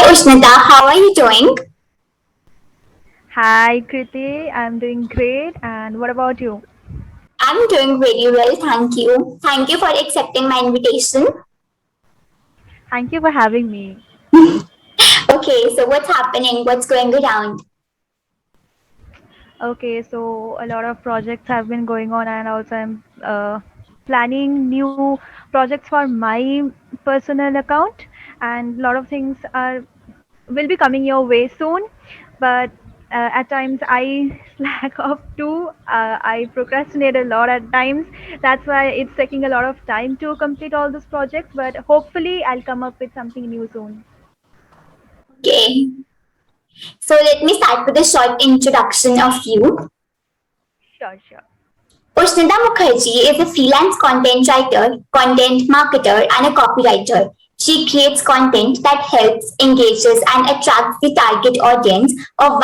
Ushnita, how are you doing? Hi, Kriti. I'm doing great. And what about you? I'm doing very well, thank you. Thank you for accepting my invitation. Thank you for having me. Okay, so what's happening? What's going around? Okay, so a lot of projects have been going on, and also I'm planning new projects for my personal account, and a lot of things are will be coming your way soon. But at times I slack off too. I procrastinate a lot at times. That's why it's taking a lot of time to complete all those projects. But hopefully, I'll come up with something new soon. Okay, so let me start with a short introduction of you. Sure, sure. Ushnita Mukherjee is a freelance content writer, content marketer, and a copywriter. She creates content that helps, engages, and attracts the target audience of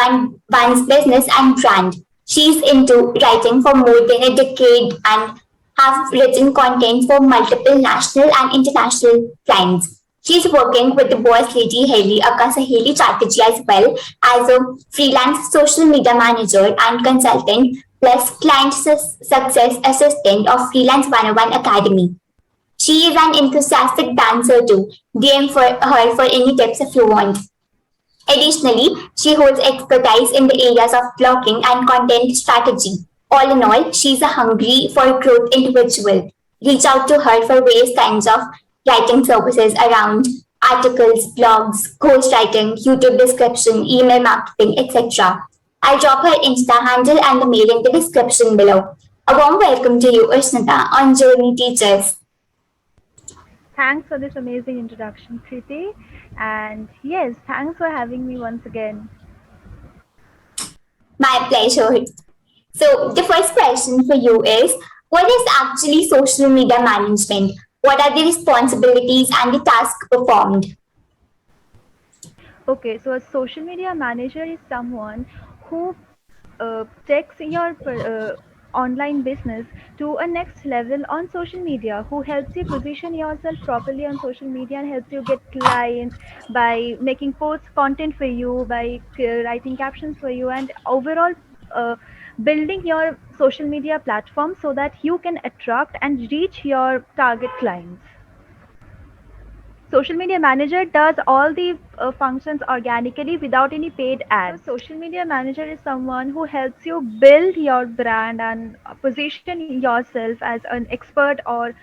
one's business and brand. She's into writing for more than a decade and have written content for multiple national and international clients. She's working with the boss lady Haley Akasaheli Chatterjee as well as a freelance social media manager and consultant plus client success assistant of Freelance 101 Academy. She is an enthusiastic dancer too. DM for her for any tips if you want. Additionally, she holds expertise in the areas of blogging and content strategy. All in all, she's a hungry for growth individual. Reach out to her for various kinds of writing services around articles, blogs, ghostwriting, YouTube description, email marketing, etc. I'll drop her Insta handle and the mail in the description below. A warm welcome to you, Ushnita, on Journey Teachers. Thanks for this amazing introduction, Kriti. And yes, thanks for having me once again. My pleasure. So, the first question for you is what is actually social media management? What are the responsibilities and the tasks performed? Okay, so a social media manager is someone who takes your online business to a next level on social media, who helps you position yourself properly on social media and helps you get clients by making posts content for you, by writing captions for you, and overall uh, building your social media platform so that you can attract and reach your target clients. Social media manager does all the functions organically without any paid ads. So social media manager is someone who helps you build your brand and position yourself as an expert or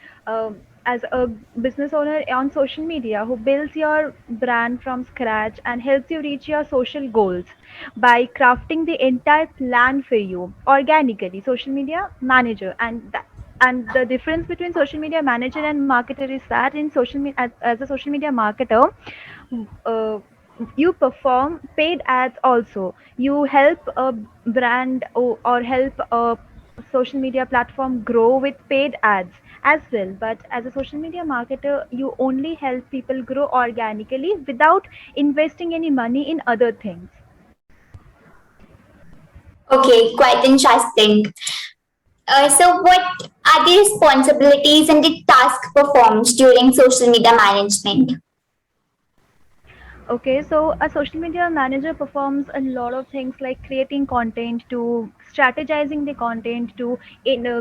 as a business owner on social media, who builds your brand from scratch and helps you reach your social goals by crafting the entire plan for you organically. Social media manager, and the difference between social media manager and marketer is that in as a social media marketer, uh, you perform paid ads also. You help a brand or help a social media platform grow with paid ads as well. But as a social media marketer, you only help people grow organically without investing any money in other things. Okay, quite interesting. So, what are the responsibilities and the tasks performed during social media management? Okay, so a social media manager performs a lot of things like creating content, to strategizing the content, to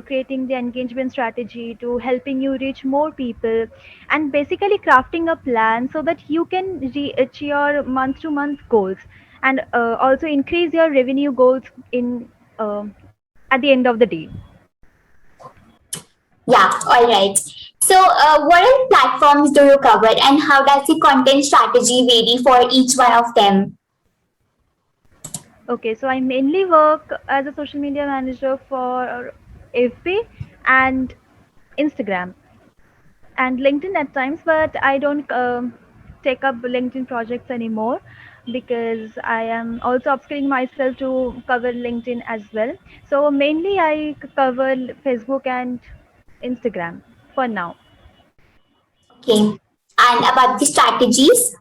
creating the engagement strategy, to helping you reach more people, and basically crafting a plan so that you can reach your month to month goals, and also increase your revenue goals in at the end of the day. Yeah, all right. So, what are platforms do you cover and how does the content strategy vary for each one of them? Okay, so I mainly work as a social media manager for FB and Instagram and LinkedIn at times, but I don't take up LinkedIn projects anymore because I am also upskilling myself to cover LinkedIn as well. So mainly I cover Facebook and Instagram for now. Okay. And about the strategies?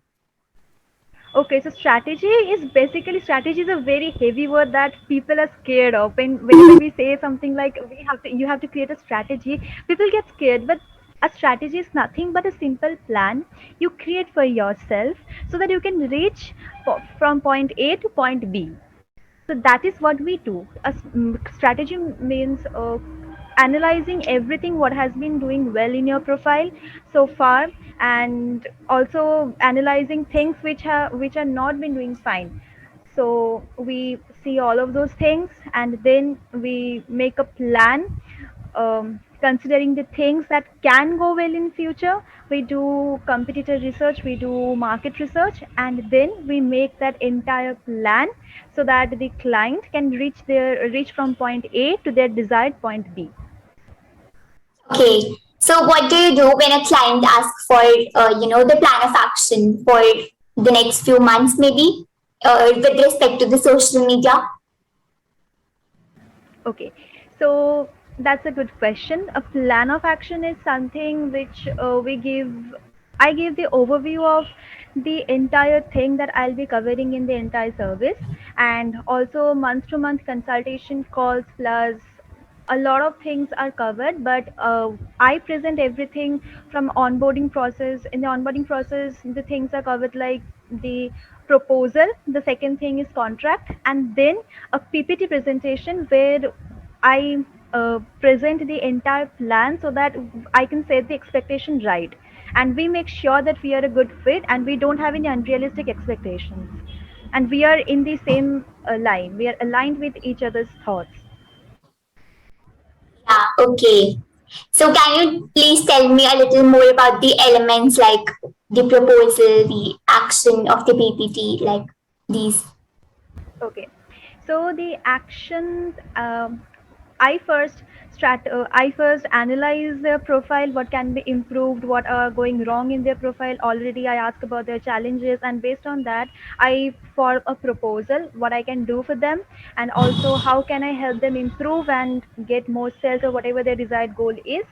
Okay, so strategy is a very heavy word that people are scared of. And whenever we say something like you have to create a strategy, people get scared. But A strategy is nothing but a simple plan you create for yourself so that you can reach from point A to point B. So that is what we do. Strategy means analyzing everything what has been doing well in your profile so far, and also analyzing things which are not been doing fine. So we see all of those things and then we make a plan, considering the things that can go well in future. We do competitor research, we do market research, and then we make that entire plan so that the client can reach from point A to their desired point B. Okay. So what do you do when a client asks for, the plan of action for the next few months, maybe, with respect to the social media? Okay, so that's a good question. A plan of action is something which I give the overview of the entire thing that I'll be covering in the entire service, and also month to month consultation calls plus a lot of things are covered, but I present everything from onboarding process. In the onboarding process, the things are covered like the proposal, the second thing is contract, and then a PPT presentation where I present the entire plan so that I can set the expectation right, and we make sure that we are a good fit and we don't have any unrealistic expectations, and we are in the same line, we are aligned with each other's thoughts. Yeah, okay. So can you please tell me a little more about the elements like the proposal, the action of the PPT, like these? Okay, so the actions, I first analyze their profile, what can be improved, what are going wrong in their profile. Already, I ask about their challenges, and based on that, I form a proposal, what I can do for them, and also how can I help them improve and get more sales or whatever their desired goal is.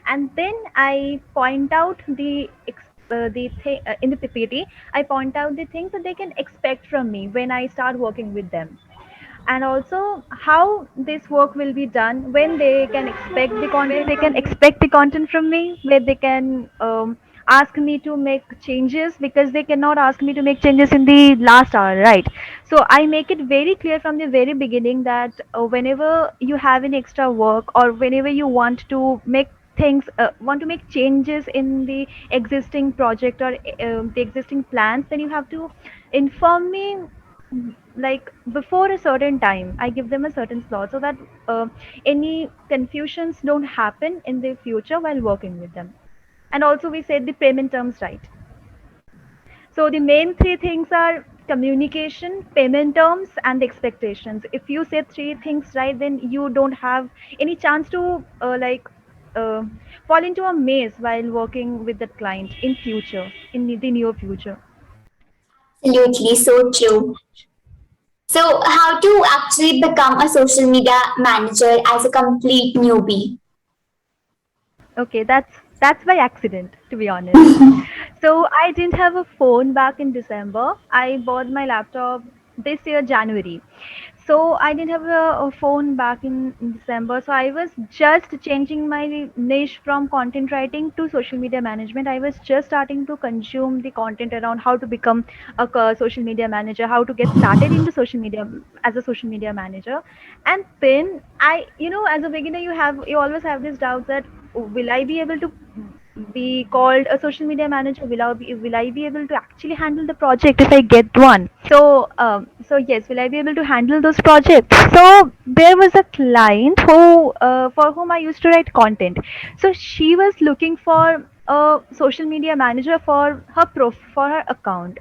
And then I point out in the PPT, I point out the things that they can expect from me when I start working with them, and also how this work will be done, when they can expect the content from me, where they can ask me to make changes, because they cannot ask me to make changes in the last hour, right? So I make it very clear from the very beginning that whenever you have an extra work or whenever you want to make changes in the existing project or the existing plans, then you have to inform me, like before a certain time. I give them a certain slot so that uh, any confusions don't happen in the future while working with them. And also we set the payment terms right. So the main three things are communication, payment terms, and expectations. If you say three things right, then you don't have any chance to uh, fall into a maze while working with that client in future, in the near future. Absolutely, so true. So, how to actually become a social media manager as a complete newbie? Okay, that's by accident, to be honest. So I didn't have a phone back in December. I bought my laptop this year January. So I didn't have a phone back in December. So I was just changing my niche from content writing to social media management. I was just starting to consume the content around how to become a social media manager, how to get started into social media as a social media manager. And then as a beginner, you always have this doubt that will I be able to be called a social media manager? Will I be able to actually handle the project if I get one? So yes, will I be able to handle those projects? So there was a client who for whom I used to write content. So she was looking for a social media manager for for her account.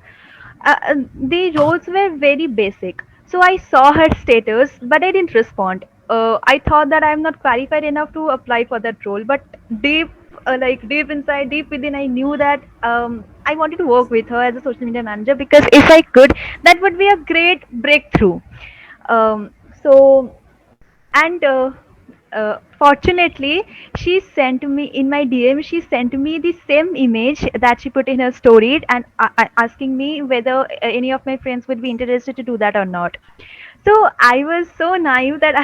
The roles were very basic. So I saw her status, but I didn't respond. I thought that I'm not qualified enough to apply for that role. But deep, deep inside, deep within, I knew that I wanted to work with her as a social media manager, because if I could, that would be a great breakthrough. Um, so and Fortunately, she sent me in my DM, she sent me the same image that she put in her story, and asking me whether any of my friends would be interested to do that or not. So I was so naive that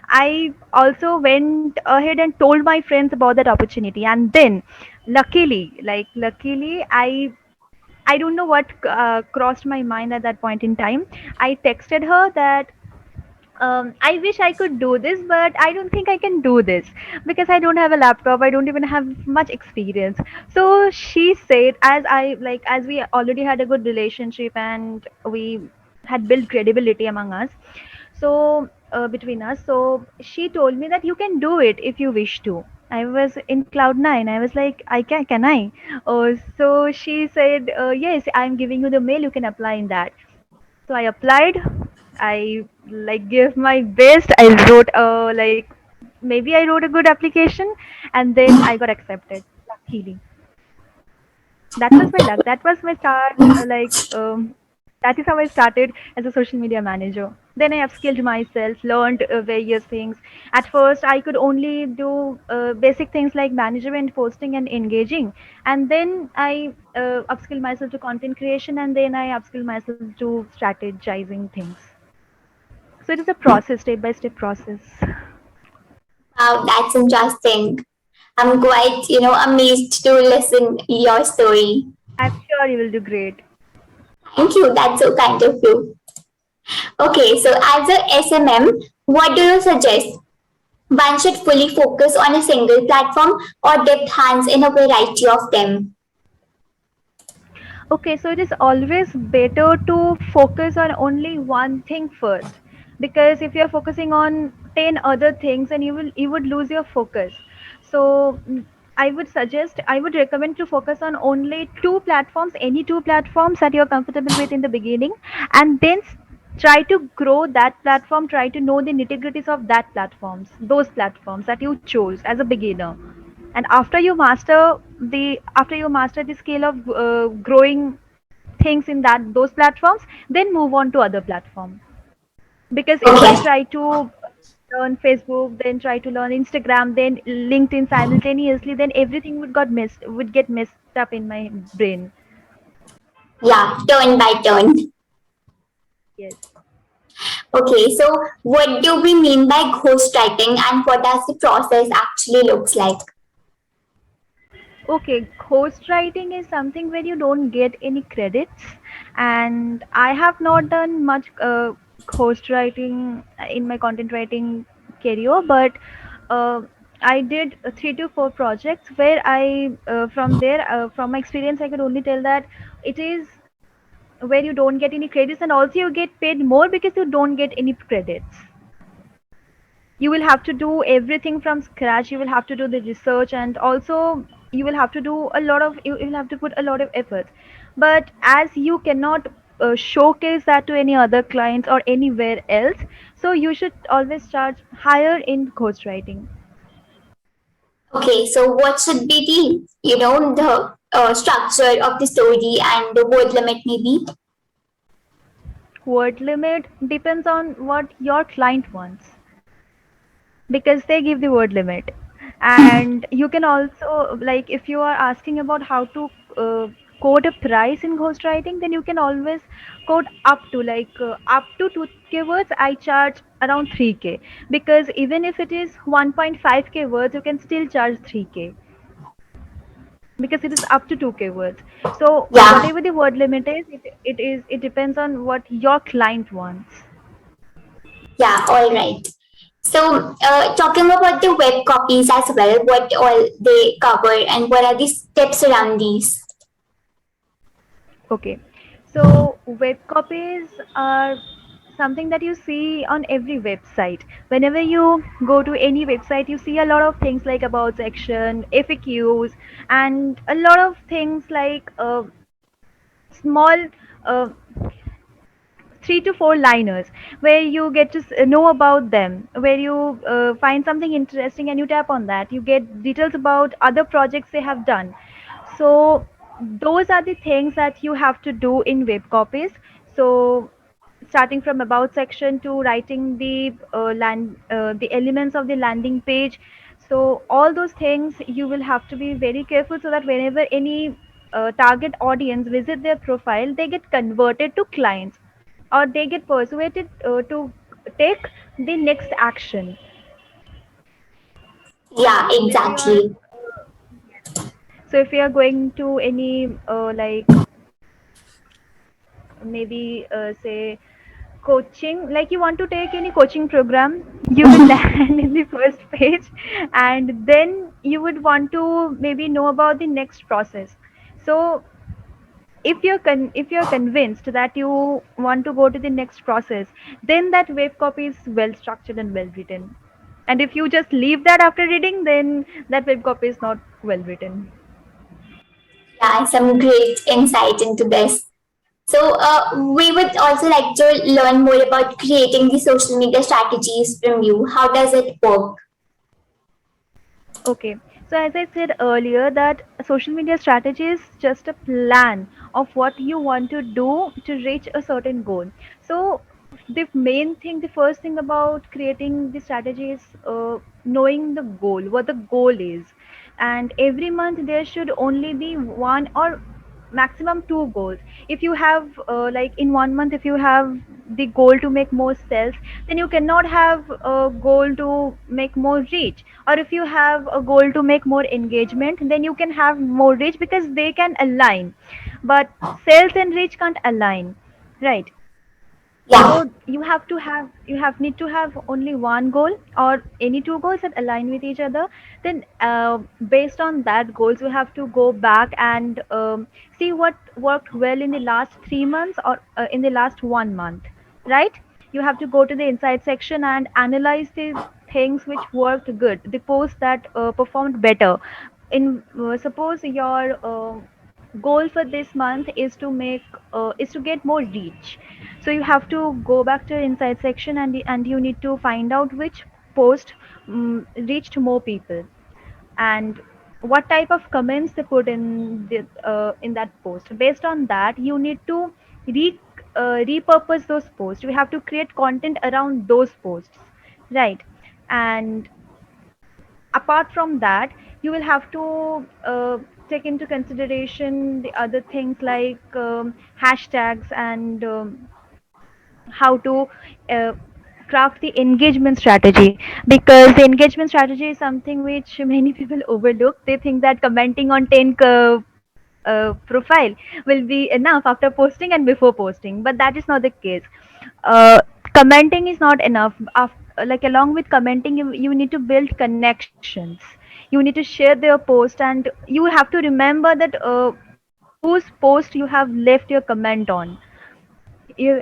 I also went ahead and told my friends about that opportunity. And then luckily I don't know what crossed my mind at that point in time. I texted her that I wish I could do this, but I don't think I can do this because I don't have a laptop. I don't even have much experience. So she said, as we already had a good relationship and we had built credibility among us, so between us. So she told me that you can do it if you wish to. I was in cloud nine. I was like, I can I? Oh, so she said, yes, I'm giving you the mail. You can apply in that. So I applied. I like gave my best. I wrote maybe I wrote a good application, and then I got accepted. Luckily, that was my luck. That was my start. That is how I started as a social media manager. Then I upskilled myself, learned various things. At first, I could only do basic things like management, posting, and engaging. And then I upskilled myself to content creation, and then I upskilled myself to strategizing things. So it is a process, step by step process. Wow, that's interesting. I'm quite, amazed to listen your story. I'm sure you will do great. Thank you. That's so kind of you. Okay, so as a SMM, what do you suggest? One should fully focus on a single platform or dip hands in a variety of them. Okay, so it is always better to focus on only one thing first, because if you're focusing on 10 other things, and you would lose your focus. So I would recommend to focus on only two platforms, any two platforms that you're comfortable with in the beginning, and then try to grow that platform, try to know the nitty-gritties of that platforms, those platforms that you chose as a beginner. And after you master the scale of growing things in that those platforms, then move on to other platform. Because if I Okay. try to learn Facebook, then try to learn Instagram, then LinkedIn simultaneously, then everything would get messed up in my brain. Yeah, turn by turn. Yes. Okay, so what do we mean by ghostwriting and what does the process actually looks like? Okay, ghost writing is something where you don't get any credits, and I have not done much ghost writing in my content writing career, but uh, I did 3 to 4 projects where from my experience, I could only tell that it is where you don't get any credits, and also you get paid more because you don't get any credits. You will have to do everything from scratch. You will have to do the research, and also you will have to do a lot of you will have to put a lot of effort. But as you cannot showcase that to any other clients or anywhere else, so you should always charge higher in ghostwriting. Okay, so what should be the structure of the story and the word limit maybe? Word limit depends on what your client wants, because they give the word limit. And you can also, like, if you are asking about how to quote a price in ghostwriting, then you can always quote up to 2k words. I charge around 3k, because even if it is 1.5k words, you can still charge 3k, because it is up to 2k words. So Yeah, whatever the word limit is, it depends on what your client wants. yeah, all right. So, talking about the web copies as well, what all they cover and what are the steps around these? Okay. So web copies are something that you see on every website. Whenever you go to any website, you see a lot of things like about section, FAQs, and a lot of things like small uh, 3 to 4 liners where you get to know about them, where you find something interesting and you tap on that, you get details about other projects they have done. So those are the things that you have to do in web copies. So starting from about section to writing the elements of the landing page. So all those things you will have to be very careful, so that whenever any target audience visit their profile, they get converted to clients. or they get persuaded to take the next action. Yeah, So if you are exactly. so if you are going to any like maybe say coaching, like you want to take any coaching program, you will land in the first page, and then you would want to maybe know about the next process. So if you're convinced that you want to go to the next process, then that web copy is well structured and well written. And if you just leave that after reading, then that web copy is not well written. Yeah, some great insight into this. So, we would also like to learn more about creating the social media strategies from you. How does it work? Okay. So as I said earlier, that social media strategy is just a plan of what you want to do to reach a certain goal. So the main thing, the first thing about creating the strategy is knowing the goal, what the goal is. And every month there should only be one or maximum two goals. If you have like in 1 month, if you have the goal to make more sales, then you cannot have a goal to make more reach. Or if you have a goal to make more engagement, then you can have more reach, because they can align. But sales and reach can't align, right? So Yeah, you have need to have only one goal or any two goals that align with each other. Then based on that goals, you have to go back and see what worked well in the last 3 months, or in the last 1 month, right? You have to go to the inside section and analyze the things which worked good, the posts that performed better. In suppose your goal for this month is to make is to get more reach. So you have to go back to inside section, and you need to find out which post reached more people, and what type of comments they put in that post. Based on that, you need to re repurpose those posts. We have to create content around those posts, right? And apart from that, you will have to take into consideration the other things like hashtags, and how to uh, craft the engagement strategy. Because the engagement strategy is something which many people overlook. They think that commenting on 10 profile will be enough after posting and before posting, but that is not the case. uh, Commenting is not enough. Like along with commenting, you need to build connections. You need to share their post, and you have to remember that whose post you have left your comment on, you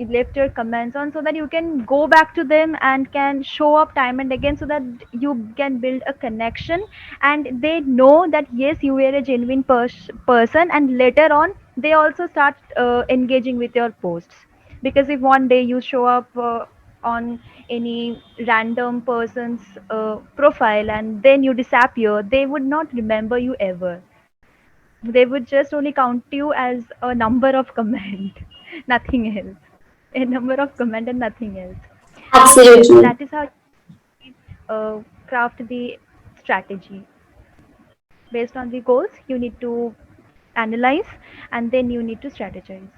left your comments on, so that you can go back to them and can show up time and again, so that you can build a connection, and they know that yes, you were a genuine person, and later on they also start engaging with your posts. Because if one day you show up on any random person's profile and then you disappear, they would not remember you ever. They would just only count you as a number of comment, nothing else. A number of comment and nothing else. So absolutely. that is how you craft the strategy. Based on the goals, you need to analyze, and then you need to strategize.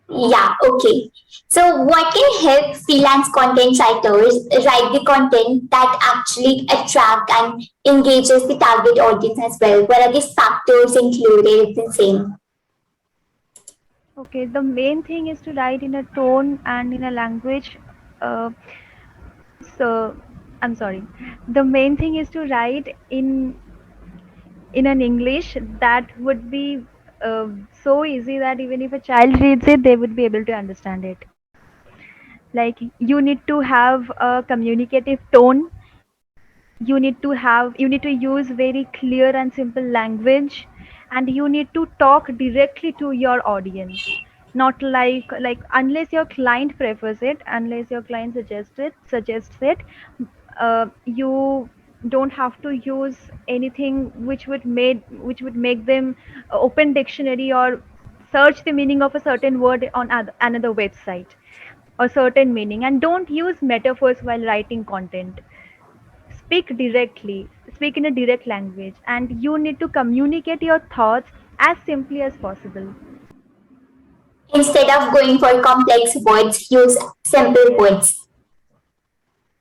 Yeah, okay. So, what can help freelance content writers write the content that actually attract and engages the target audience as well? What are the factors included in the same? Okay, the main thing is to write in a tone and in a language. Uh, so, I'm sorry. The main thing is to write in an English that would be so easy that even if a child reads it, they would be able to understand it. Like you need to have a communicative tone. You need to use very clear and simple language, and you need to talk directly to your audience. Not like unless your client prefers it, unless your client suggests it, you don't have to use anything which would make them open dictionary or search the meaning of a certain word on another website, or certain meaning. And don't use metaphors while writing content. Speak in a direct language, and you need to communicate your thoughts as simply as possible. Instead of going for complex words, use simple words.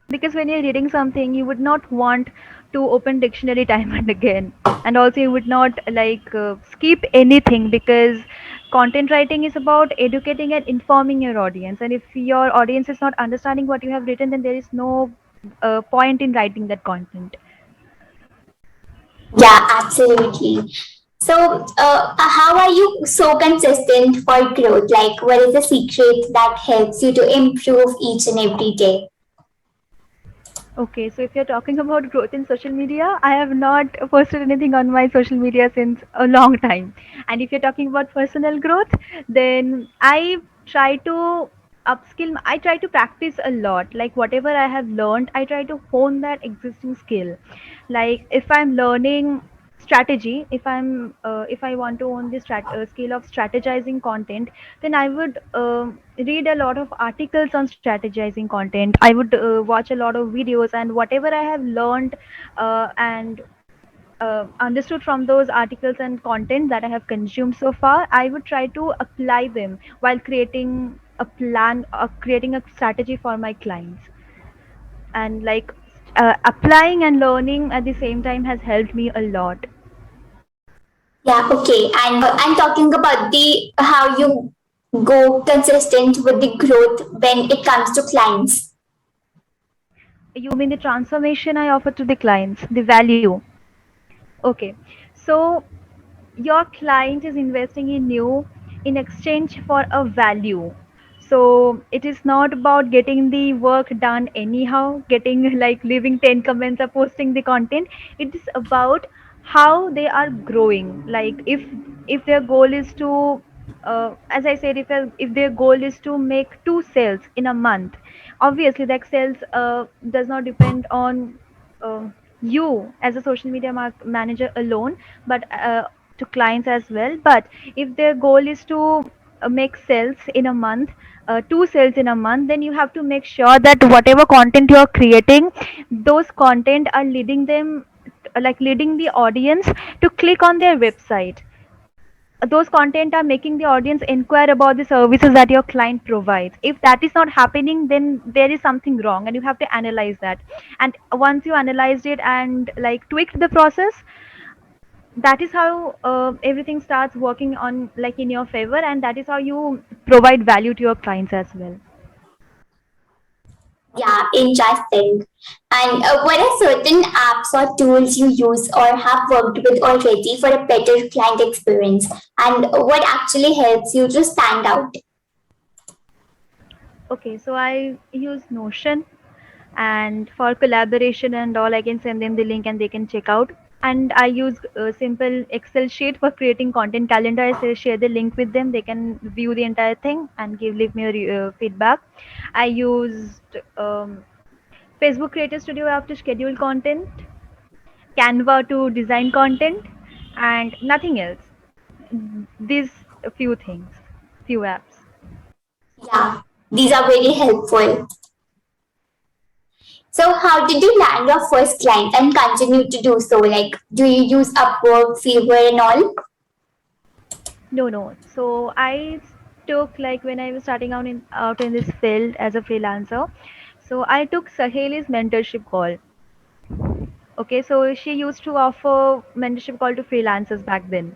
Because when you're reading something, you would not want to open dictionary time and again, and also you would not skip anything, because content writing is about educating and informing your audience, and if your audience is not understanding what you have written, then there is no point in writing that content. Yeah, absolutely. So, how are you so consistent for growth? Like, what is the secret that helps you to improve each and every day? Okay, so if you're talking about growth in social media, I have not posted anything on my social media since a long time. And if you're talking about personal growth, then I try to I try to practice a lot. Like whatever I have learned, I try to hone that existing skill. Like if I'm learning strategy, if I want to own the skill of strategizing content, then I would read a lot of articles on strategizing content. I would watch a lot of videos, and whatever I have learned and understood from those articles and content that I have consumed so far, I would try to apply them while creating a plan, creating a strategy for my clients. And applying and learning at the same time has helped me a lot. Yeah, okay. And I'm talking about the how you go consistent with the growth when it comes to clients. You mean the transformation I offer to the clients, the value? Okay. So your client is investing in you in exchange for a value. So it is not about getting the work done anyhow, getting like leaving 10 comments or posting the content. It is about how they are growing. Like if their goal is to as I said, if their goal is to make two sales in a month, obviously that sales does not depend on you as a social media manager alone, but to clients as well. But if their goal is to make sales in a month, two sales in a month, then you have to make sure that whatever content you are creating, those content are leading them, like leading the audience to click on their website. Those content are making the audience inquire about the services that your client provides. If that is not happening, then there is something wrong, and you have to analyze that. And once you analyzed it and like tweaked the process, that is how everything starts working on like in your favor, and that is how you provide value to your clients as well. Yeah, interesting. And what are certain apps or tools you use or have worked with already for a better client experience? And what actually helps you to stand out? Okay, so I use Notion, and for collaboration and all, I can send them the link and they can check out. And I use a simple Excel sheet for creating content calendar. I share the link with them, they can view the entire thing and leave me a feedback. I used Facebook Creator Studio app to schedule content, Canva to design content, and nothing else. These few things, few apps. Yeah, these are very helpful. So, how did you land your first client and continue to do so? Like, do you use Upwork, Fiverr, and all? No, no. So I took, like when I was starting out in this field as a freelancer. So I took Saheli's mentorship call. Okay, so she used to offer mentorship call to freelancers back then.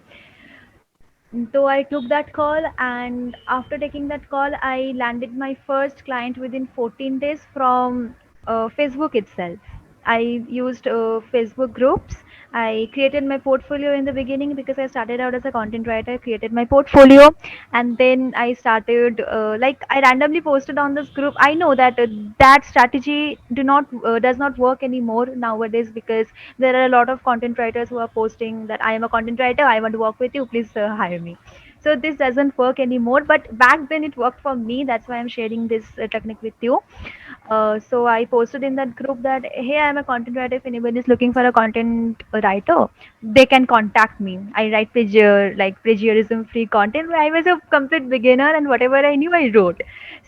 So I took that call, and after taking that call, I landed my first client within 14 days from Facebook itself. I used Facebook groups. I created my portfolio in the beginning because I started out as a content writer. I created my portfolio, and then I started I randomly posted on this group. I know that that strategy does not work anymore nowadays, because there are a lot of content writers who are posting that I am a content writer, I want to work with you, please hire me. So this doesn't work anymore, but back then it worked for me. That's why I'm sharing this technique with you. So I posted in that group that hey, I'm a content writer. If anybody is looking for a content writer, they can contact me. I write plagiarism free content. I was a complete beginner, and whatever I knew, I wrote.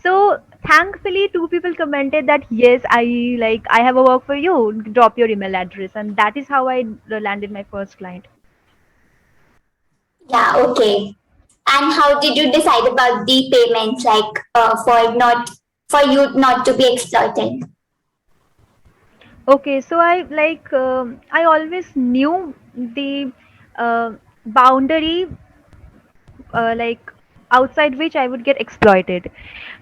So thankfully, two people commented that yes, I have a work for you. Drop your email address, and that is how I landed my first client. Yeah, okay. And how did you decide about the payment, like for you not to be exploited? Okay, so I always knew the uh, boundary, like outside which I would get exploited.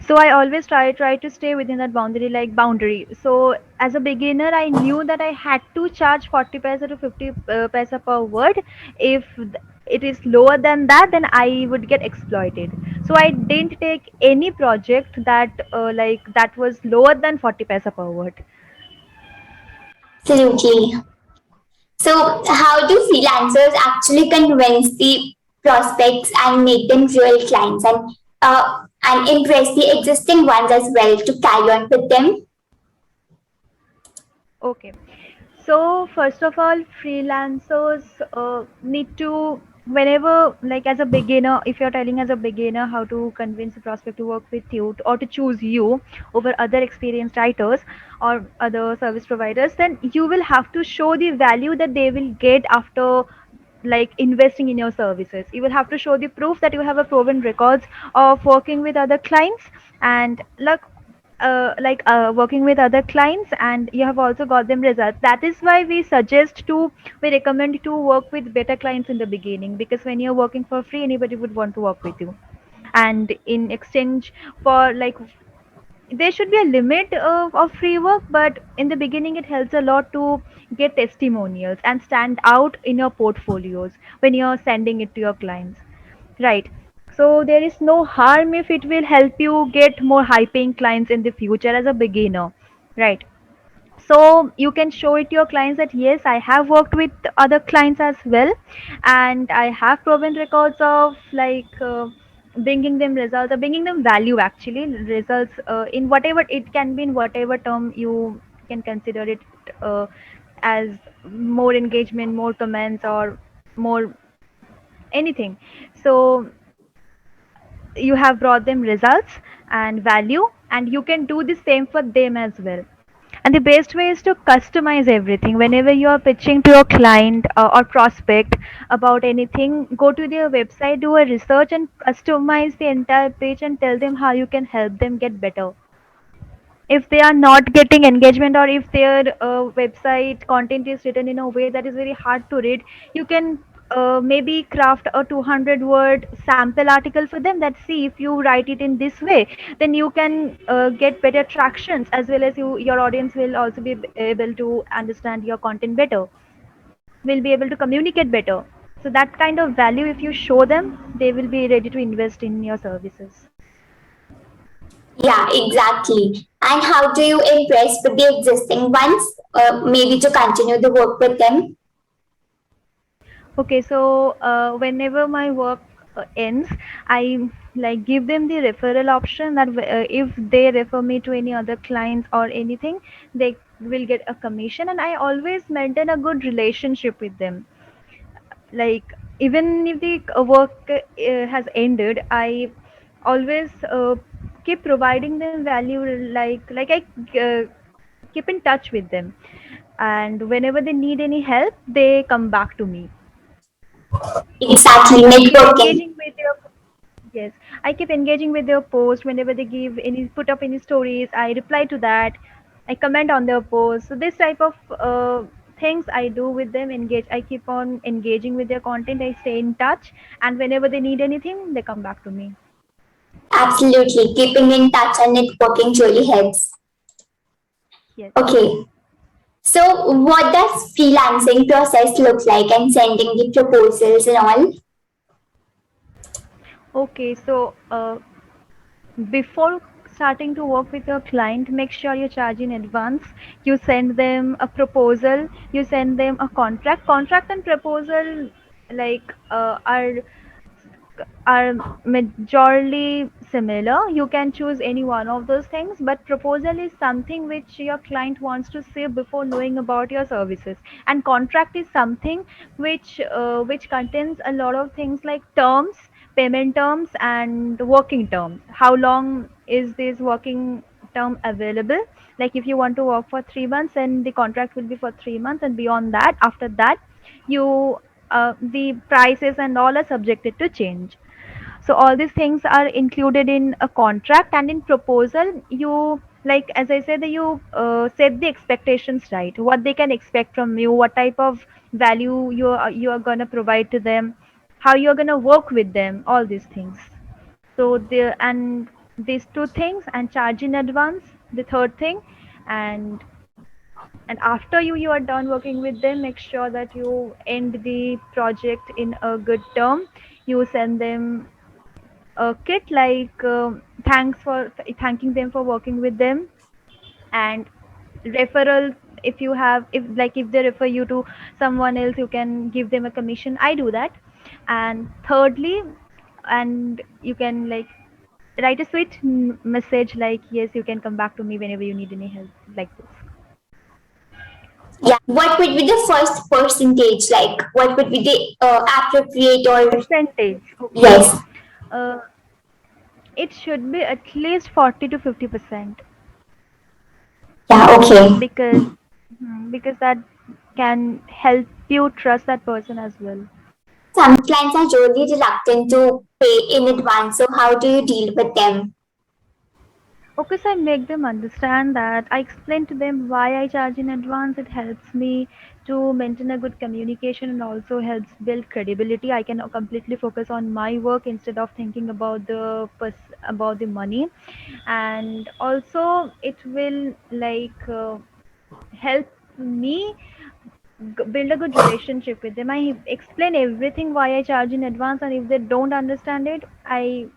So I always try to stay within that boundary. So as a beginner, I knew that I had to charge 40 paisa to 50 paisa per word. If it is lower than that, then I would get exploited. So I didn't take any project that was lower than 40 paisa per word. Absolutely. So, how do freelancers actually convince the prospects and make them real clients and impress the existing ones as well to carry on with them? Okay. So first of all, freelancers need to, whenever, like as a beginner, if you're telling as a beginner how to convince a prospect to work with you or to choose you over other experienced writers or other service providers, then you will have to show the value that they will get after like investing in your services. You will have to show the proof that you have a proven records of working with other clients, and working with other clients, and you have also got them results. That is why we recommend to work with better clients in the beginning, because when you're working for free, anybody would want to work with you. And in exchange for like, there should be a limit of free work, but in the beginning it helps a lot to get testimonials and stand out in your portfolios when you're sending it to your clients, right? So there is no harm if it will help you get more high paying clients in the future as a beginner, right? So you can show it to your clients that yes, I have worked with other clients as well, and I have proven records of bringing them results or bringing them value, actually results, in whatever it can be, in whatever term you can consider it, uh, as more engagement, more comments, or more anything. So you have brought them results and value, and you can do the same for them as well. And the best way is to customize everything. Whenever you are pitching to your client or prospect about anything, go to their website, do a research, and customize the entire page and tell them how you can help them get better. If they are not getting engagement, or if their website content is written in a way that is very hard to read, you can maybe craft a 200-word sample article for them, that see, if you write it in this way, then you can get better tractions, as well as your audience will also be able to understand your content better, will be able to communicate better. So that kind of value, if you show them, they will be ready to invest in your services. Yeah, exactly. And how do you impress with the existing ones, maybe to continue the work with them? Okay, so whenever my work ends, I like give them the referral option that if they refer me to any other clients or anything, they will get a commission, and I always maintain a good relationship with them. Like even if the work has ended, I always keep providing them value. I keep in touch with them, and whenever they need any help, they come back to me. Exactly, I keep networking. engaging with their Yes, I keep engaging with their post. Whenever they give any put up any stories, I reply to that. I comment on their posts. So this type of things I do with them. Engage. I keep on engaging with their content. I stay in touch, and whenever they need anything, they come back to me. Absolutely. Keeping in touch and networking really helps. Yes. Okay. So, what does freelancing process look like and sending the proposals and all? Okay. So before starting to work with your client, make sure you charge in advance. You send them a proposal, you send them a contract and proposal, like are majorly similar. You can choose any one of those things, but proposal is something which your client wants to see before knowing about your services, and contract is something which contains a lot of things like terms, payment terms, and working terms. How long is this working term available? Like if you want to work for 3 months, then the contract will be for 3 months, and beyond that, after that, you the prices and all are subjected to change. So all these things are included in a contract, and in proposal you, like as I said, that you set the expectations, right? What they can expect from you, what type of value you are going to provide to them, how you're going to work with them, all these things. So the and these two things, and charge in advance, the third thing. And and after you are done working with them, make sure that you end the project in a good term. You send them a kit, like thanks for thanking them for working with them. And referral, if you have, if like if they refer you to someone else, you can give them a commission. I do that. And thirdly, and you can like write a sweet message like, yes, you can come back to me whenever you need any help, like this. Yeah. What would be the first percentage? Like, what would be the appropriate or Percentage, okay. yes? uh, it should be at least 40 to 50%, Yeah. Okay. because because that can help you trust that person as well. Some clients are really reluctant to pay in advance. So, how do you deal with them? Okay, so I make them understand that I explain to them why I charge in advance. It helps me to maintain a good communication and also helps build credibility. I can completely focus on my work instead of thinking about about the money. And also it will like help me build a good relationship with them. I explain everything why I charge in advance, and if they don't understand it, I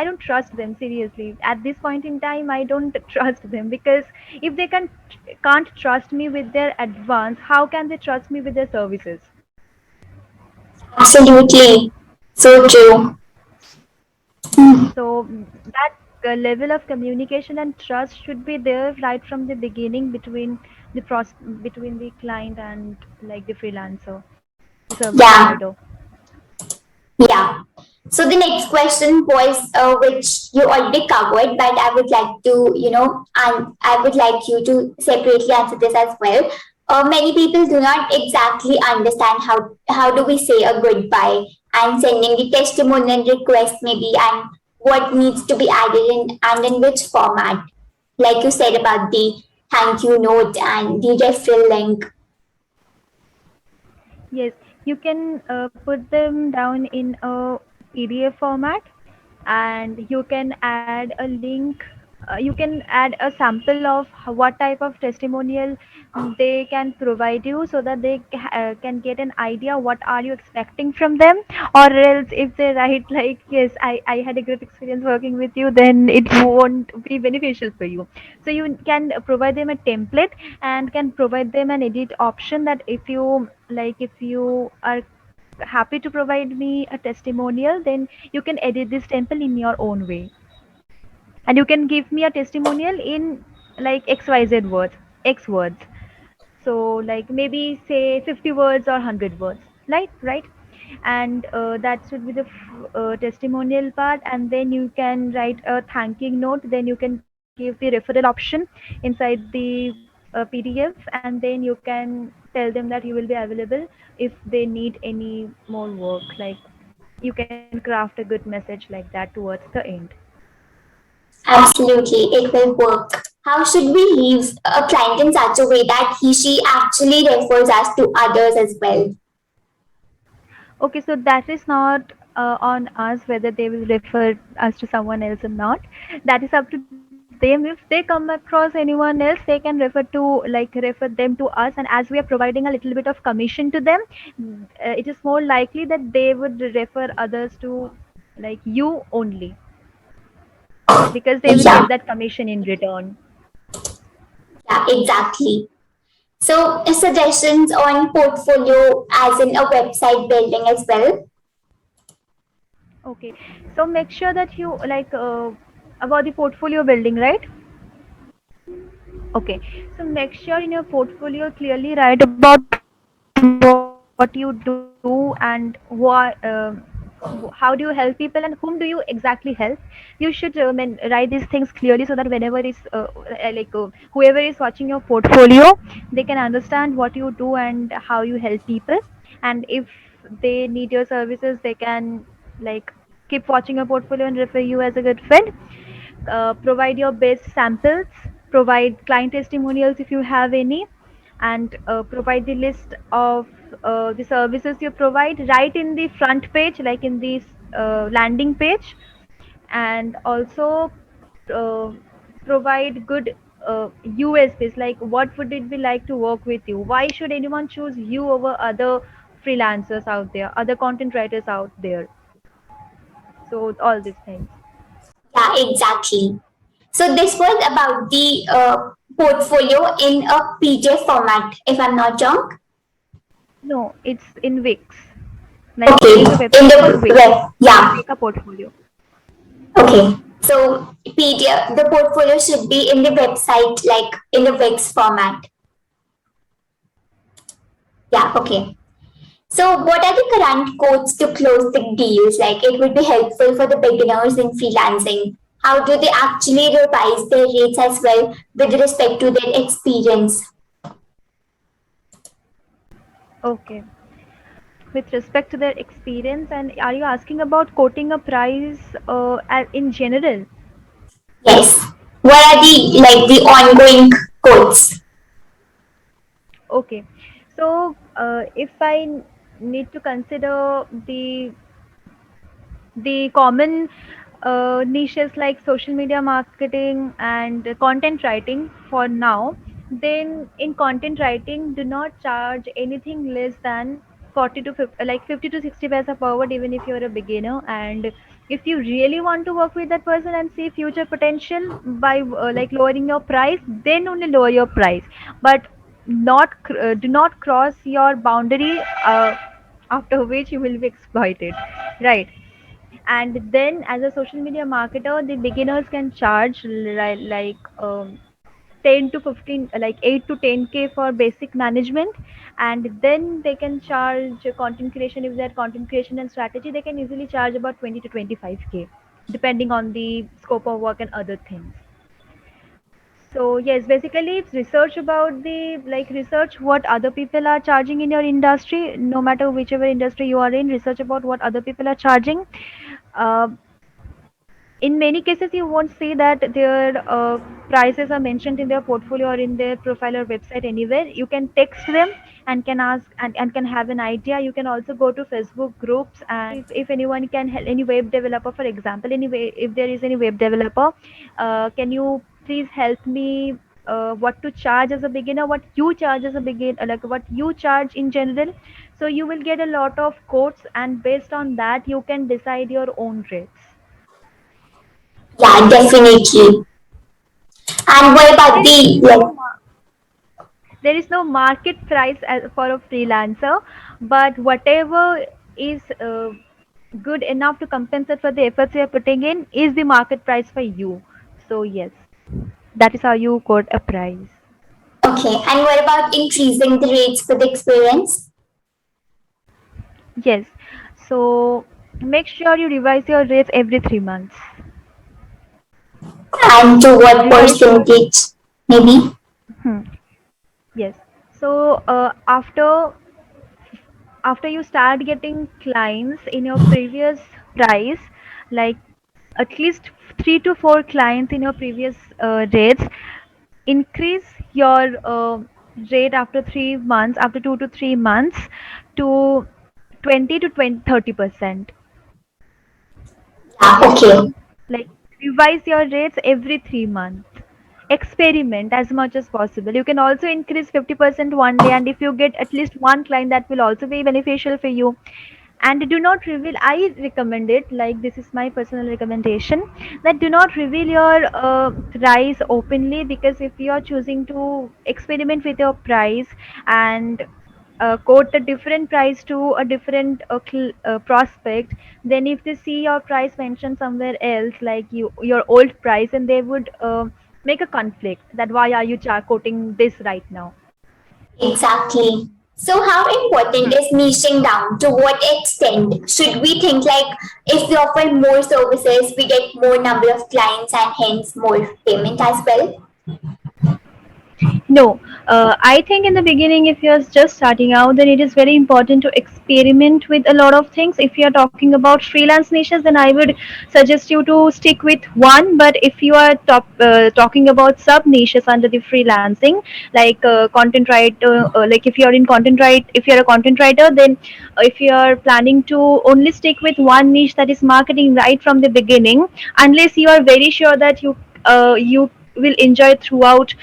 don't trust them seriously. At this point in time, I don't trust them, because if they can't trust me with their advance, how can they trust me with their services? Absolutely. So true. So that level of communication and trust should be there right from the beginning between between the client and like the freelancer, the service Yeah. provider. Yeah. So the next question was, which you already covered, but I would like to, and I would like you to separately answer this as well. Many people do not exactly understand how do we say a goodbye and sending the testimonial request maybe, and what needs to be added in and in which format. Like you said about the thank you note and the referral link. Yes, you can put them down in a PDF format, and you can add a link. You can add a sample of what type of testimonial they can provide you, so that they can get an idea what are you expecting from them. Or else if they write like, yes, I had a great experience working with you, then it won't be beneficial for you. So you can provide them a template, and can provide them an edit option, that if you like, if you are happy to provide me a testimonial, then you can edit this temple in your own way, and you can give me a testimonial in like xyz words, x words. So like maybe say 50 words or 100 words, right. And that should be the testimonial part. And then you can write a thanking note, then you can give the referral option inside the PDF, and then you can tell them that you will be available if they need any more work. Like you can craft a good message like that towards the end. Absolutely, it will work. How should we leave a client in such a way that she actually refers us to others as well? Okay, so that is not on us whether they will refer us to someone else or not. That is up to them. If they come across anyone else, they can refer them to us, and as we are providing a little bit of commission to them, it is more likely that they would refer others to like you only, because they will Yeah, get that commission in return. yeah, exactly. So, suggestions on portfolio as in a website building as well. Okay, so make sure that you like about the portfolio building, right? Okay, so make sure in your portfolio clearly write about what you do and how do you help people and whom do you exactly help. You should write these things clearly, so that whenever is whoever is watching your portfolio, they can understand what you do and how you help people. And if they need your services, they can like keep watching your portfolio and refer you as a good friend. Provide your best samples, provide client testimonials if you have any, and provide the list of the services you provide right in the front page, like in the landing page, and also uh, provide good USPs, like what would it be like to work with you? Why should anyone choose you over other freelancers out there, other content writers out there? So all these things. Yeah, exactly. So this was about the portfolio in a PDF format, if I'm not wrong. No, it's in Wix. Like Okay, there is a in website called the Wix web, to yeah. make a portfolio. Okay, so PDF, the portfolio should be in the website, like in the Wix format. Yeah, okay. So, what are the current codes to close the deals? Like, it would be helpful for the beginners in freelancing. How do they actually revise their rates as well with respect to their experience? Okay. With respect to their experience, and are you asking about quoting a price in general? Yes. What are the the ongoing codes? Okay. So if I need to consider the common niches like social media marketing and content writing for now, then in content writing do not charge anything less than 40 to 50, like 50 to 60 paisa per word, even if you're a beginner. And if you really want to work with that person and see future potential by like lowering your price, then only lower your price. But do not cross your boundary, after which you will be exploited, right? And then as a social media marketer, the beginners can charge like 10 to 15, like 8 to 10K for basic management. And then they can charge content creation. If they're content creation and strategy, they can easily charge about 20 to 25K, depending on the scope of work and other things. So yes, basically it's research about the, like, research what other people are charging in your industry, no matter whichever industry you are in. Research about what other people are charging. uh, in many cases you won't see that their prices are mentioned in their portfolio or in their profile or website anywhere. You can text them and can ask, and can have an idea. You can also go to Facebook groups and if anyone can help, any web developer for example, anyway, if there is any web developer, can you please help me what to charge as a beginner, what you charge as a beginner, like what you charge in general. So you will get a lot of quotes, and based on that you can decide your own rates. Yeah, definitely. And what about there is the no mar- there is no market price for a freelancer, but whatever is good enough to compensate for the efforts you are putting in is the market price for you. So yes, that is how you quote a price. okay? And what about increasing the rates for the experience? Yes, so make sure you revise your rates every 3 months. And to what Revise your percentage? Maybe. hmm, yes. So after you start getting clients in your previous price, like at least 3 to 4 clients in your previous rates, increase your rate after 3 months, after 2 to 3 months, to 20 to 20 30%. Yeah. Okay. Like revise your rates every 3 months. Experiment as much as possible. You can also increase 50% one day, and if you get at least one client, that will also be beneficial for you. And do not reveal, I recommend it, like this is my personal recommendation, that do not reveal your price openly, because if you are choosing to experiment with your price and quote a different price to a different prospect, then if they see your price mentioned somewhere else, like your old price, and they would make a conflict that why are you quoting this right now. So Exactly. So, how important is niching down? To what extent should we think like if we offer more services, we get more number of clients and hence more payment as well? No, I think in the beginning, if you're just starting out, then it is very important to experiment with a lot of things. If you're talking about freelance niches, then I would suggest you to stick with one. But if you are talking about sub niches under the freelancing, like content writer, like if you're a content writer, then if you are planning to only stick with one niche, that is marketing right from the beginning, unless you are very sure that you will enjoy throughout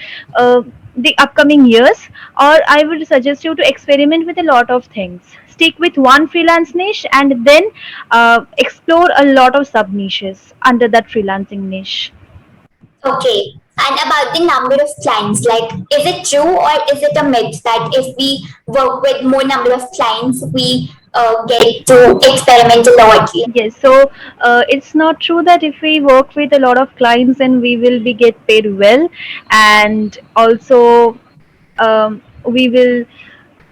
the upcoming years, or I would suggest you to experiment with a lot of things. Stick with one freelance niche and then explore a lot of sub niches under that freelancing niche. Okay. And about the number of clients, like, is it true or is it a myth that if we work with more number of clients, we get to experiment a lot? Yes, so it's not true that if we work with a lot of clients, then we will be get paid well, and also we will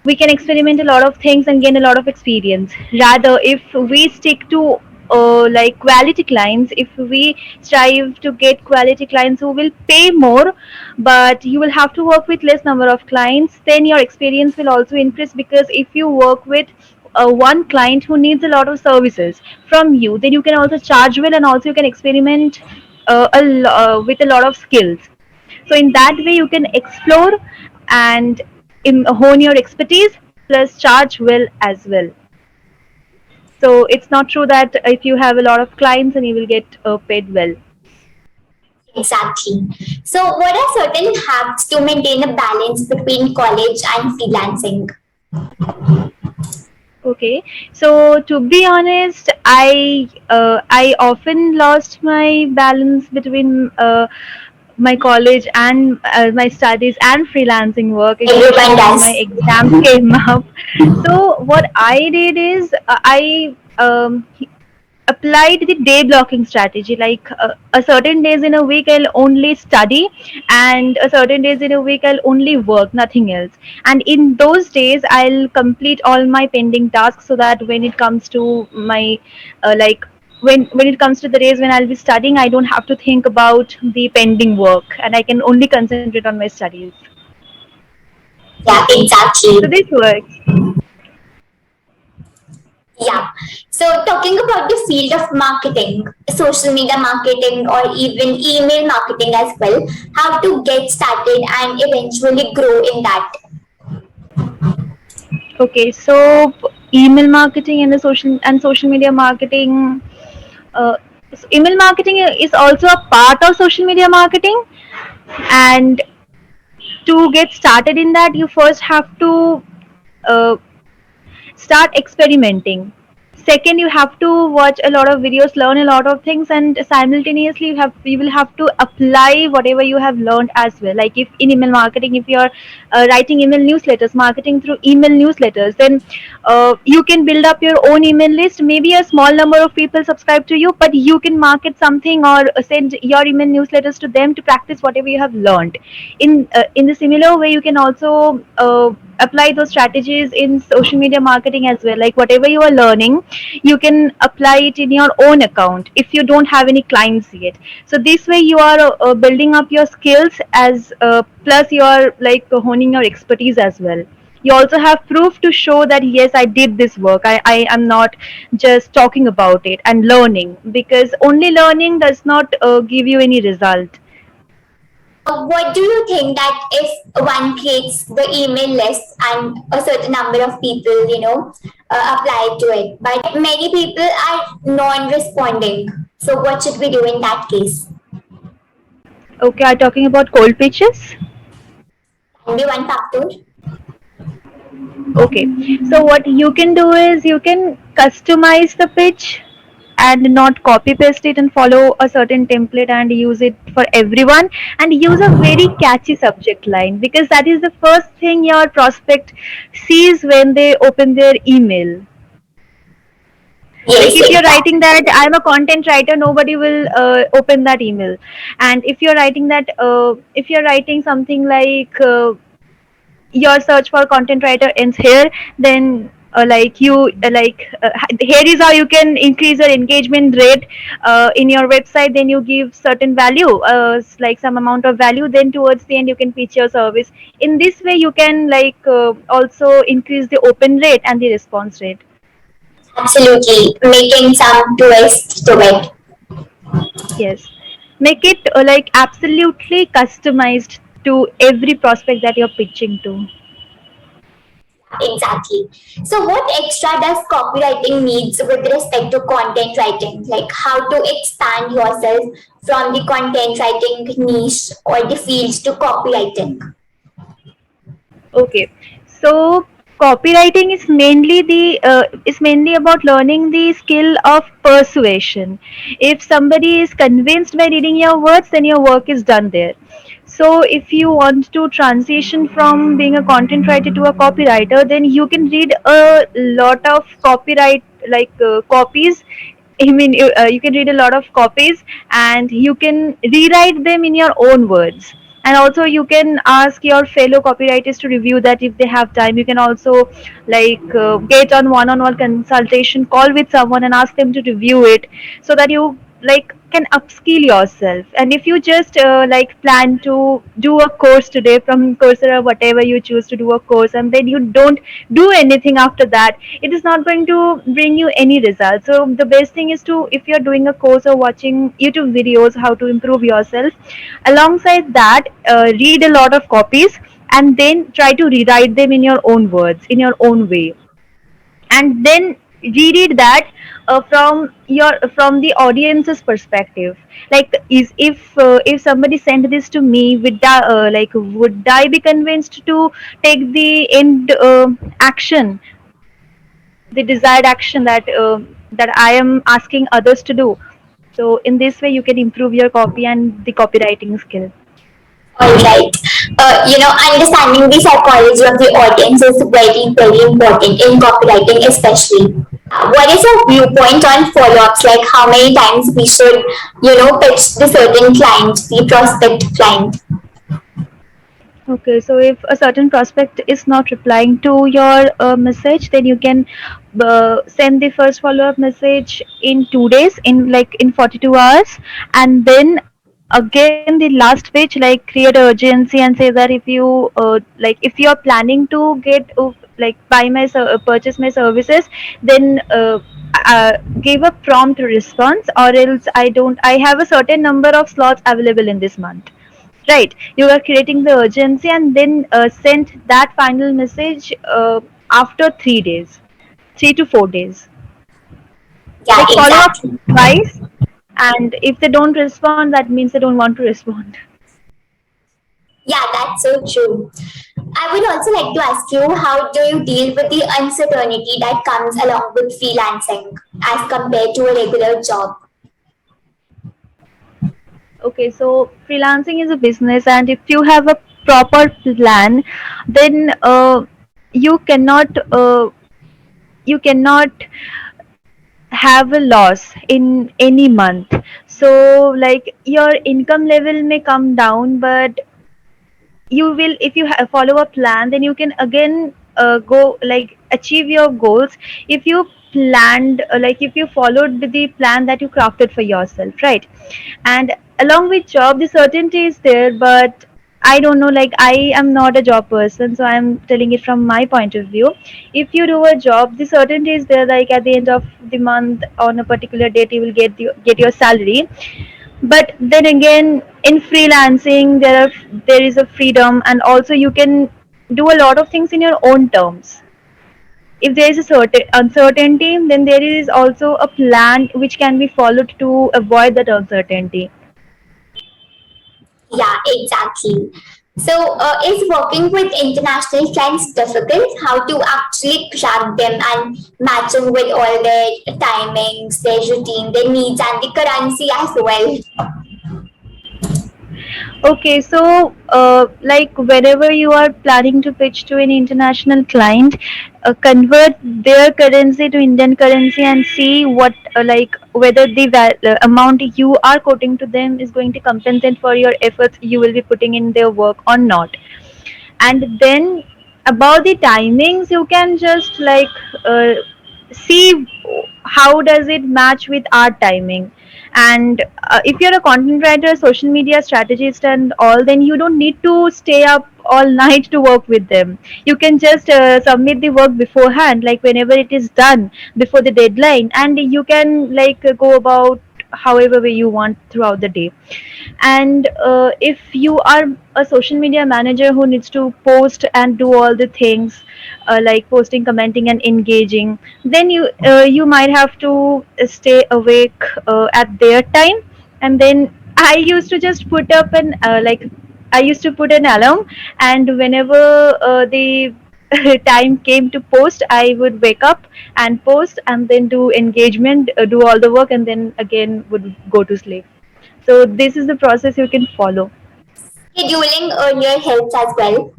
we can experiment a lot of things and gain a lot of experience. Rather, if we stick to like quality clients, if we strive to get quality clients who will pay more, but you will have to work with less number of clients, then your experience will also increase, because if you work with one client who needs a lot of services from you, then you can also charge well, and also you can experiment with a lot of skills. So in that way, you can explore and hone your expertise plus charge well as well. So it's not true that if you have a lot of clients and you will get paid well. Exactly. So, what are certain hacks to maintain a balance between college and freelancing? Okay, so to be honest, I often lost my balance between my college and my studies and freelancing work, Everyone especially when my does. exams came up. So what I did is I applied the day blocking strategy, like a certain days in a week I'll only study, and a certain days in a week I'll only work, nothing else. And in those days I'll complete all my pending tasks, so that when it comes to my like when it comes to the days when I'll be studying, I don't have to think about the pending work, and I can only concentrate on my studies. Yeah, So exactly. this works. Yeah. So, talking about the field of marketing, social media marketing, or even email marketing as well, how to get started and eventually grow in that. Okay, so email marketing and the social media marketing. Uh, so email marketing is also a part of social media marketing, and to get started in that, you first have to uh, start experimenting. Second, you have to watch a lot of videos, learn a lot of things, and simultaneously you will have to apply whatever you have learned as well. Like if in email marketing, if you're writing email newsletters, marketing through email newsletters, then you can build up your own email list. Maybe a small number of people subscribe to you, but you can market something or send your email newsletters to them to practice whatever you have learned. In the similar way, you can also apply those strategies in social media marketing as well. Like whatever you are learning, you can apply it in your own account if you don't have any clients yet. So this way you are building up your skills as plus you are like honing your expertise as well. You also have proof to show that yes, I did this work. I am not just talking about it and learning, because only learning does not give you any result. So, what do you think that if one creates the email list and a certain number of people, apply to it, but many people are non-responding. So, what should we do in that case? Okay, are talking about cold pitches? Can be one factor. Okay, so what you can do is you can customize the pitch and not copy paste it and follow a certain template and use it for everyone, and use a very catchy subject line, because that is the first thing your prospect sees when they open their email. Like Yes, if you're exactly. writing that I'm a content writer, nobody will open that email. And if you're writing that if you're writing something like your search for content writer ends here, then like you here is how you can increase your engagement rate in your website. Then you give certain value, like some amount of value, then towards the end you can pitch your service. In this way you can also increase the open rate and the response rate. Absolutely, making some twist to it. Yes, make it absolutely customized to every prospect that you're pitching to. Exactly. So, what extra does copywriting needs with respect to content writing? Like how to expand yourself from the content writing niche or the field to copywriting? Okay, so copywriting is mainly about learning the skill of persuasion. If somebody is convinced by reading your words, then your work is done there. So if you want to transition from being a content writer to a copywriter, then you can read a lot of copyright copies. I mean, you can read a lot of copies and you can rewrite them in your own words. And also, you can ask your fellow copywriters to review that if they have time. You can also get on one consultation call with someone and ask them to review it, so that you can upskill yourself. And if you just plan to do a course today from Coursera, whatever you choose to do a course, and then you don't do anything after that, it is not going to bring you any results. So the best thing is to, if you're doing a course or watching YouTube videos how to improve yourself, alongside that read a lot of copies and then try to rewrite them in your own words, in your own way, and then reread that from the audience's perspective. Like, is if somebody sent this to me, would I be convinced to take the end action, the desired action that I am asking others to do? So in this way you can improve your copy and the copywriting skill. All right. Understanding the psychology of the audience is very, very important in copywriting, especially. What is your viewpoint on follow-ups? Like how many times we should, pitch the certain client, the prospect client? Okay, so if a certain prospect is not replying to your message, then you can send the first follow-up message in 2 days, in 42 hours, and then again the last page, create urgency and say that if you are planning to purchase my services, then give a prompt response, or else I have a certain number of slots available in this month. Right, you are creating the urgency and then send that final message after 3 days, 3 to 4 days. Yeah, Like, follow up exactly. twice, and if they don't respond, that means they don't want to respond. Yeah, that's so true. I would also like to ask you, how do you deal with the uncertainty that comes along with freelancing as compared to a regular job? Okay, so freelancing is a business, and if you have a proper plan, then you cannot you cannot have a loss in any month. So your income level may come down, but you will, if you follow a plan, then you can again go achieve your goals. If you planned if you followed the plan that you crafted for yourself, right? And along with job, the certainty is there, but I don't know, I am not a job person, so I'm telling it from my point of view. If you do a job, the certainty is there, like at the end of the month on a particular date you will get your salary. But then again, in freelancing there is a freedom, and also you can do a lot of things in your own terms. If there is a certain uncertainty, then there is also a plan which can be followed to avoid that uncertainty. Yeah, exactly. So, is working with international clients difficult? How to actually track them and match them with all their timings, their routine, their needs, and the currency as well? Okay, so whenever you are planning to pitch to an international client, convert their currency to Indian currency and see what whether the amount you are quoting to them is going to compensate for your efforts you will be putting in their work or not. And then About the timings, you can just uh, see how does it match with our timing. And if you're a content writer, social media strategist and all, then you don't need to stay up all night to work with them. You can just submit the work beforehand, like whenever it is done before the deadline, and you can go about however way you want throughout the day. And if you are a social media manager who needs to post and do all the things, like posting, commenting and engaging, then you might have to stay awake at their time. And then I used to just put up an I used to put an alarm, and whenever the time came to post, I would wake up and post and then do engagement, do all the work, and then again would go to sleep. So this is the process you can follow. Scheduling earlier helps as well.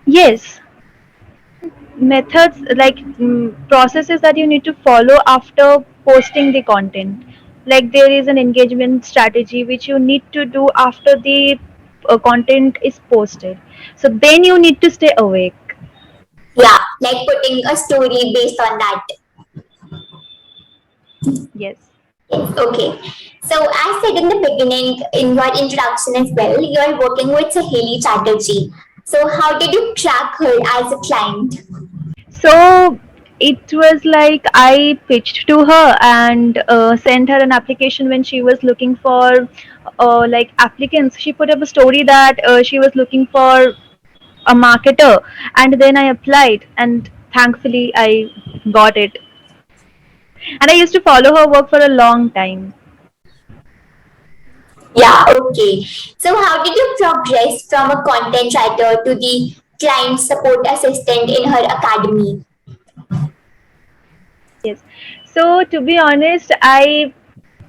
Yes, methods processes that you need to follow after posting the content. Like there is an engagement strategy which you need to do after the content is posted. So then you need to stay awake. Yeah, like putting a story based on that. Yes. Yes, okay. So, as said in the beginning, in your introduction as well, you are working with Saheli Chatterjee. So, how did you track her as a client? So it was like I pitched to her and sent her an application when she was looking for applicants. She put up a story that she was looking for a marketer, and then I applied, and thankfully I got it. And I used to follow her work for a long time. Yeah, okay. So, how did you progress from a content writer to the client support assistant in her academy? Yes. So to be honest, I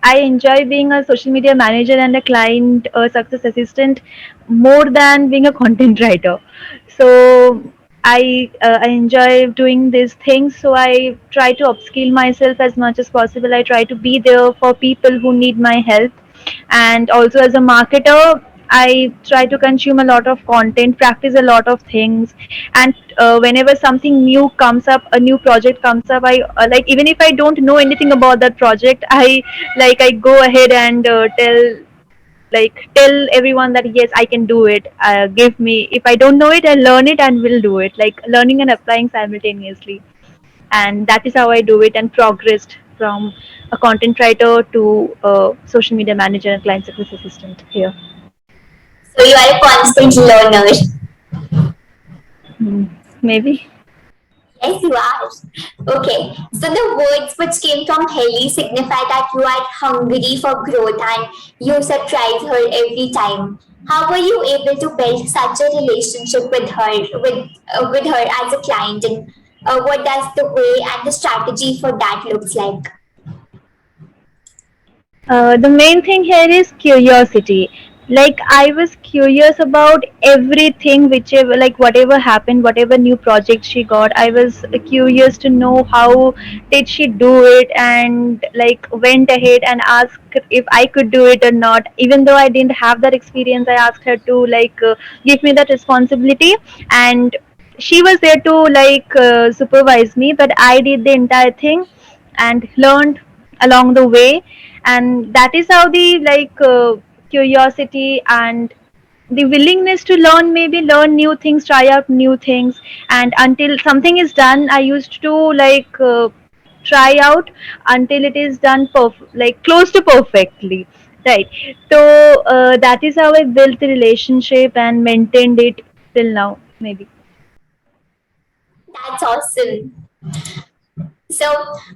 enjoy being a social media manager and a client success assistant more than being a content writer. So I enjoy doing these things. So I try to upskill myself as much as possible. I try to be there for people who need my help, and also as a marketer, I try to consume a lot of content, practice a lot of things, and whenever something new comes up, a new project comes up, I even if I don't know anything about that project, I go ahead and tell everyone that yes, I can do it. Give me, if I don't know it, I learn it and will do it. Like learning and applying simultaneously, and that is how I do it and progressed from a content writer to a social media manager and client success assistant here. So, you are a constant learner. Maybe. Yes, you are. Okay. So the words which came from Haley signify that you are hungry for growth and you surprise her every time. How were you able to build such a relationship with her, with her as a client, and what does the way and the strategy for that looks like? The main thing here is curiosity. Like I was curious about everything, whichever, like whatever happened, whatever new project she got. I was curious to know how did she do it, and like went ahead and asked if I could do it or not. Even though I didn't have that experience, I asked her to give me that responsibility, and she was there to supervise me, but I did the entire thing and learned along the way. And that is how the curiosity and the willingness to learn, maybe learn new things, try out new things, and until something is done, I used to try out until it is done close to perfectly, right? So that is how I built the relationship and maintained it till now, maybe. That's awesome. So,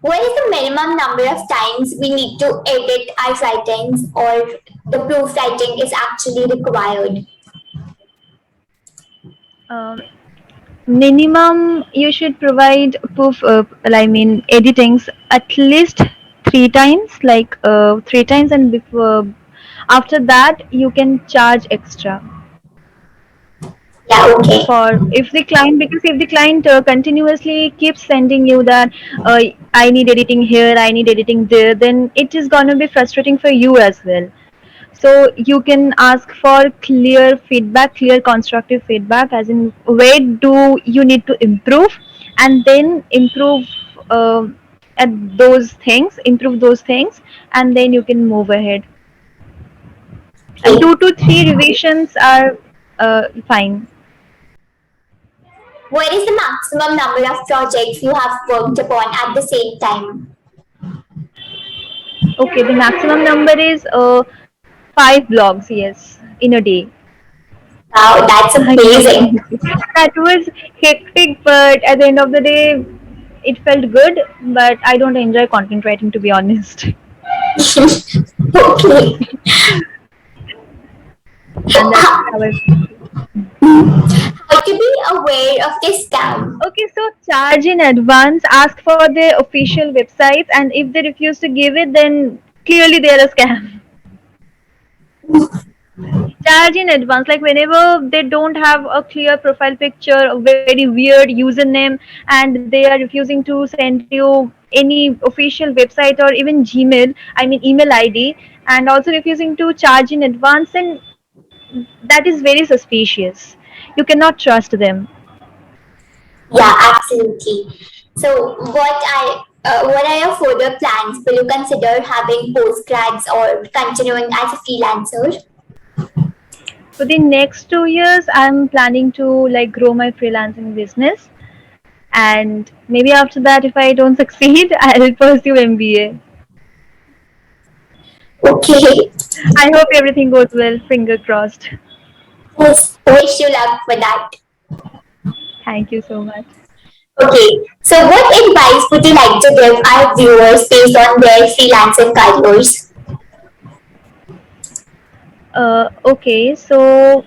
what is the minimum number of times we need to edit our writings or the proof writing is actually required? um, Minimum you should provide proof, I mean editings at least 3 times, three times, and before after that you can charge extra Yeah, okay. for if the client, because if the client continuously keeps sending you that I need editing here, I need editing there, then it is gonna be frustrating for you as well. So you can ask for clear feedback, clear constructive feedback, as in where do you need to improve, and then at improve those things, and then you can move ahead. And Okay. 2 to 3 revisions are fine. What is the maximum number of projects you have worked upon at the same time? Okay, the maximum number is 5 blogs, yes, in a day. Wow, that's I cannot amazing. promise you. That was hectic, but at the end of the day, it felt good. But I don't enjoy content writing, to be honest. Okay. And that's how I feel. How to be aware of this scam? Okay, so charge in advance, ask for the official websites, and if they refuse to give it, then clearly they're a scam. Charge in advance, like whenever they don't have a clear profile picture, a very weird username, and they are refusing to send you any official website or even Gmail, I mean email ID, and also refusing to charge in advance, and that is very suspicious. You cannot trust them. Yeah, absolutely. So, what are your further plans? Will you consider having postgrads or continuing as a freelancer? For the next 2 years, I'm planning to like grow my freelancing business, and maybe after that, if I don't succeed, I'll pursue MBA. Okay. I hope everything goes well. Finger crossed. Yes. Wish you luck for that. Thank you so much. Okay. So, what advice would you like to give our viewers based on their freelancing careers? Okay, so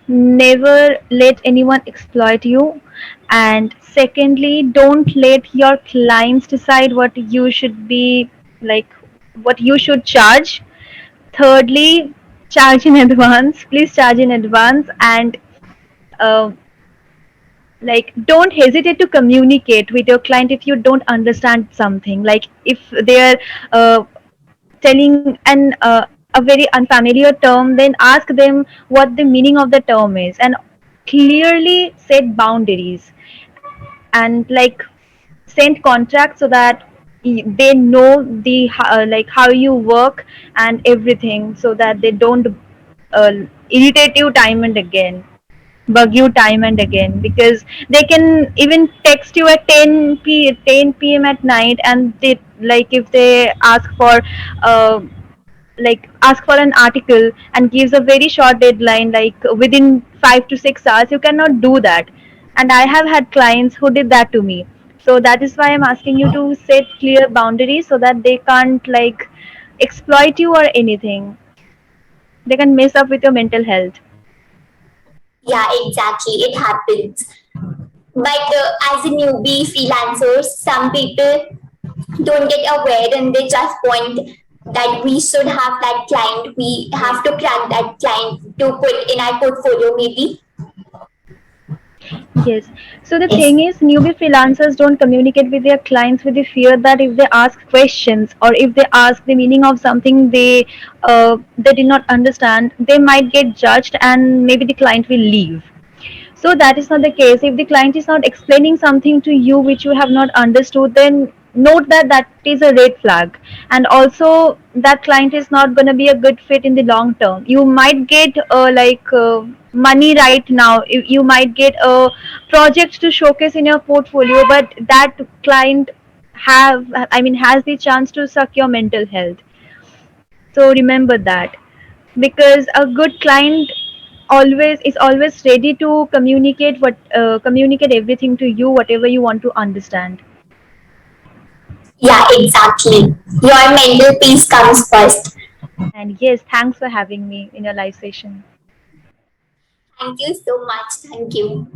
never let anyone exploit you. And secondly, don't let your clients decide what you should be like, what you should charge. Thirdly, charge in advance. Please charge in advance. And uh, like don't hesitate to communicate with your client if you don't understand something, like if they're uh, telling a very unfamiliar term, then ask them what the meaning of the term is, and clearly set boundaries, and like send contracts so that they know like how you work and everything, so that they don't uh, irritate you time and again, bug you time and again, because they can even text you at 10 p.m. at night, and they like if they uh, ask for an article and gives a very short deadline, like within 5 to 6 hours, you cannot do that. And I have had clients who did that to me. So that is why I'm asking you to set clear boundaries so that they can't like exploit you or anything. They can mess up with your mental health. Yeah, exactly. It happens. But as a newbie freelancers, some people don't get aware and they just point that we should have that client. We Yes. have to crack that client to put in our portfolio, maybe. Yes. So the Yes. thing is, newbie freelancers don't communicate with their clients with the fear that if they ask questions or if they ask the meaning of something they did not understand, they might get judged and maybe the client will leave. So that is not the case. If the client is not explaining something to you which you have not understood, then note that that is a red flag. And also, that client is not going to be a good fit in the long term. You might get money right now. You might get a project to showcase in your portfolio, but that client has the chance to suck your mental health. So remember that, because a good client always ready to communicate everything to you, whatever you want to understand. Yeah, exactly. Your mental peace comes first. And yes, thanks for having me in your live session. Thank you so much. Thank you.